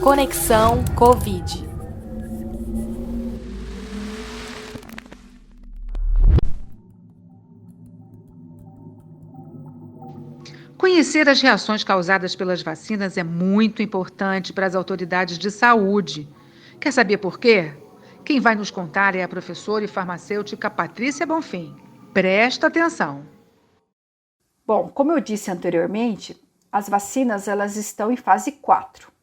Conexão Covid. Conhecer as reações causadas pelas vacinas é muito importante para as autoridades de saúde. Quer saber por quê? Quem vai nos contar é a professora e farmacêutica Patrícia Bonfim. Presta atenção. Bom, como eu disse anteriormente, as vacinas elas estão em fase 4.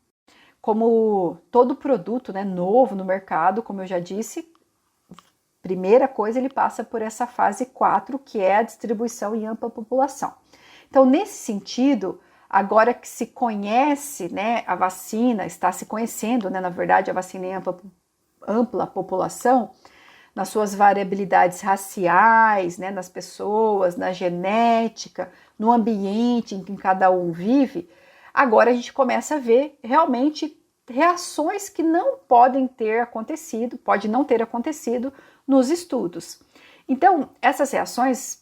Como todo produto novo no mercado, como eu já disse, primeira coisa ele passa por essa fase 4, que é a distribuição em ampla população. Então, nesse sentido, agora que se conhece a vacina, está se conhecendo, na verdade, a vacina em ampla população, nas suas variabilidades raciais, nas pessoas, na genética, no ambiente em que cada um vive, agora a gente começa a ver realmente reações que não podem ter acontecido, pode não ter acontecido nos estudos. Então, essas reações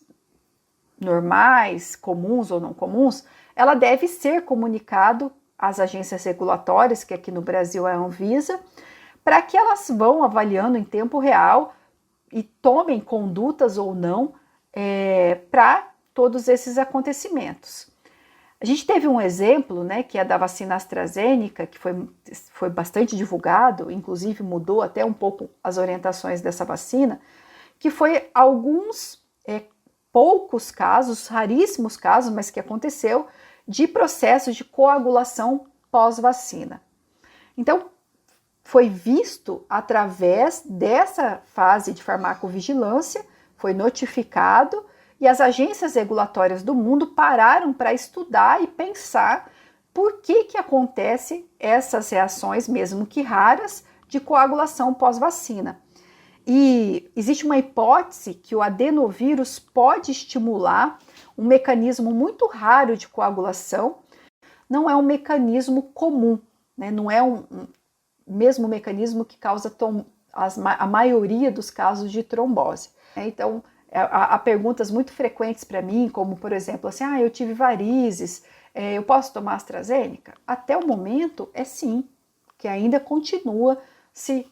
normais, comuns ou não comuns, ela deve ser comunicado às agências regulatórias, que aqui no Brasil é a Anvisa, para que elas vão avaliando em tempo real e tomem condutas ou não para todos esses acontecimentos. A gente teve um exemplo, que é da vacina AstraZeneca, que foi bastante divulgado, inclusive mudou até um pouco as orientações dessa vacina, que foi alguns poucos casos, raríssimos casos, mas que aconteceu, de processos de coagulação pós-vacina. Então, foi visto através dessa fase de farmacovigilância, foi notificado e as agências regulatórias do mundo pararam para estudar e pensar por que acontece essas reações, mesmo que raras, de coagulação pós-vacina. E existe uma hipótese que o adenovírus pode estimular um mecanismo muito raro de coagulação, não é um mecanismo comum, não é um mesmo mecanismo que causa a maioria dos casos de trombose. Então, há perguntas muito frequentes para mim, como por exemplo, assim, eu tive varizes, eu posso tomar AstraZeneca? Até o momento é sim, que ainda continua-se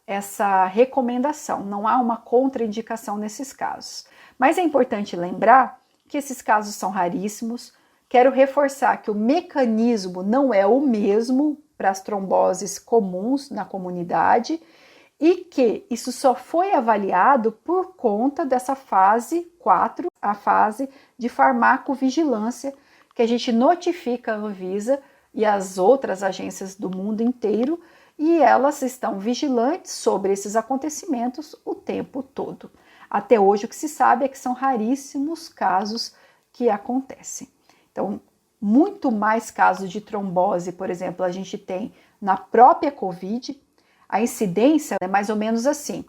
essa recomendação, não há uma contraindicação nesses casos. Mas é importante lembrar que esses casos são raríssimos. Quero reforçar que o mecanismo não é o mesmo para as tromboses comuns na comunidade e que isso só foi avaliado por conta dessa fase 4, a fase de farmacovigilância, que a gente notifica a Anvisa e as outras agências do mundo inteiro, e elas estão vigilantes sobre esses acontecimentos o tempo todo. Até hoje o que se sabe é que são raríssimos casos que acontecem. Então, muito mais casos de trombose, por exemplo, a gente tem na própria Covid. A incidência é mais ou menos assim,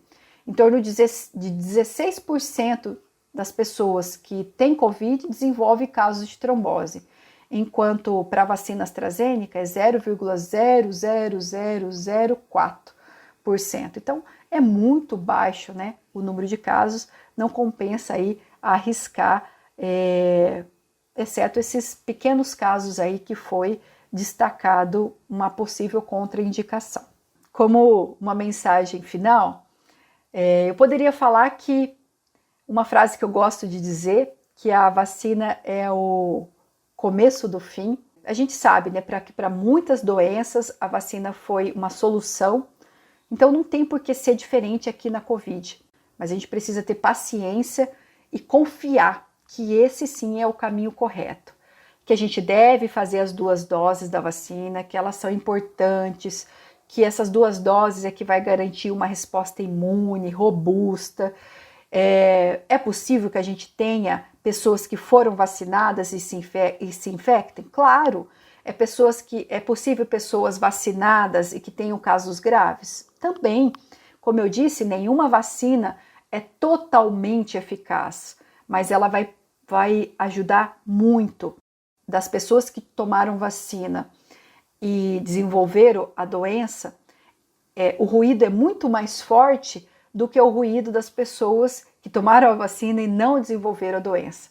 em torno de 16% das pessoas que têm Covid desenvolvem casos de trombose, enquanto para a vacina AstraZeneca é 0,00004%. Então, é muito baixo, o número de casos, não compensa aí arriscar, exceto esses pequenos casos aí que foi destacado uma possível contraindicação. Como uma mensagem final, eu poderia falar que uma frase que eu gosto de dizer, que a vacina é o começo do fim. A gente sabe, que para muitas doenças a vacina foi uma solução, então não tem por que ser diferente aqui na Covid, mas a gente precisa ter paciência e confiar que esse sim é o caminho correto, que a gente deve fazer as 2 doses da vacina, que elas são importantes, que essas 2 doses é que vai garantir uma resposta imune, robusta. É possível que a gente tenha pessoas que foram vacinadas e se infectem? Claro. É possível pessoas vacinadas e que tenham casos graves? Também. Como eu disse, nenhuma vacina é totalmente eficaz, mas ela vai ajudar muito. Das pessoas que tomaram vacina e desenvolveram a doença, o ruído é muito mais forte do que o ruído das pessoas que tomaram a vacina e não desenvolveram a doença.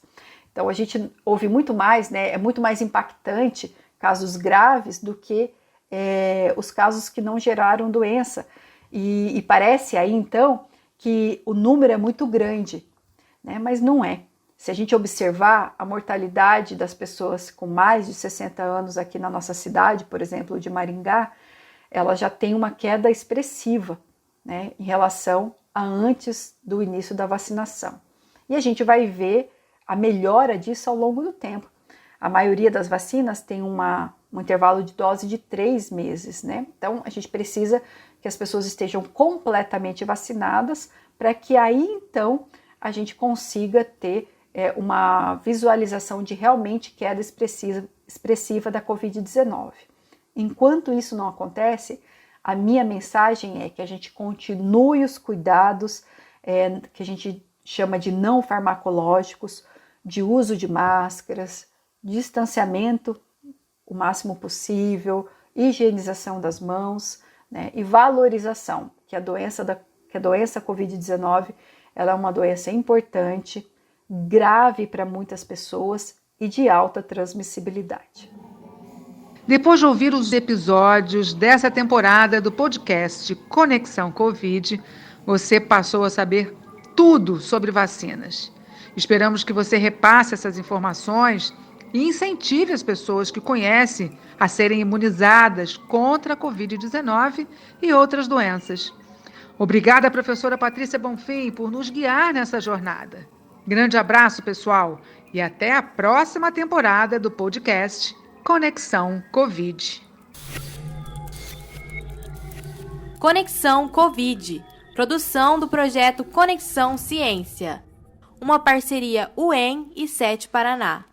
Então a gente ouve muito mais, é muito mais impactante casos graves do que os casos que não geraram doença. E parece aí, então, que o número é muito grande, né? Mas não é. Se a gente observar a mortalidade das pessoas com mais de 60 anos aqui na nossa cidade, por exemplo, de Maringá, ela já tem uma queda expressiva, né, em relação a antes do início da vacinação. E a gente vai ver a melhora disso ao longo do tempo. A maioria das vacinas tem um intervalo de dose de 3 meses, né? Então, a gente precisa que as pessoas estejam completamente vacinadas para que aí, então, a gente consiga ter uma visualização de realmente queda expressiva da Covid-19. Enquanto isso não acontece, a minha mensagem é que a gente continue os cuidados que a gente chama de não farmacológicos, de uso de máscaras, distanciamento o máximo possível, higienização das mãos, né, e valorização, que a doença Covid-19 ela é uma doença importante, grave para muitas pessoas e de alta transmissibilidade. Depois de ouvir os episódios dessa temporada do podcast Conexão Covid, você passou a saber tudo sobre vacinas. Esperamos que você repasse essas informações e incentive as pessoas que conhecem a serem imunizadas contra a Covid-19 e outras doenças. Obrigada, professora Patrícia Bonfim, por nos guiar nessa jornada. Grande abraço, pessoal, e até a próxima temporada do podcast Conexão Covid. Conexão Covid, produção do projeto Conexão Ciência, uma parceria UEM e SET Paraná.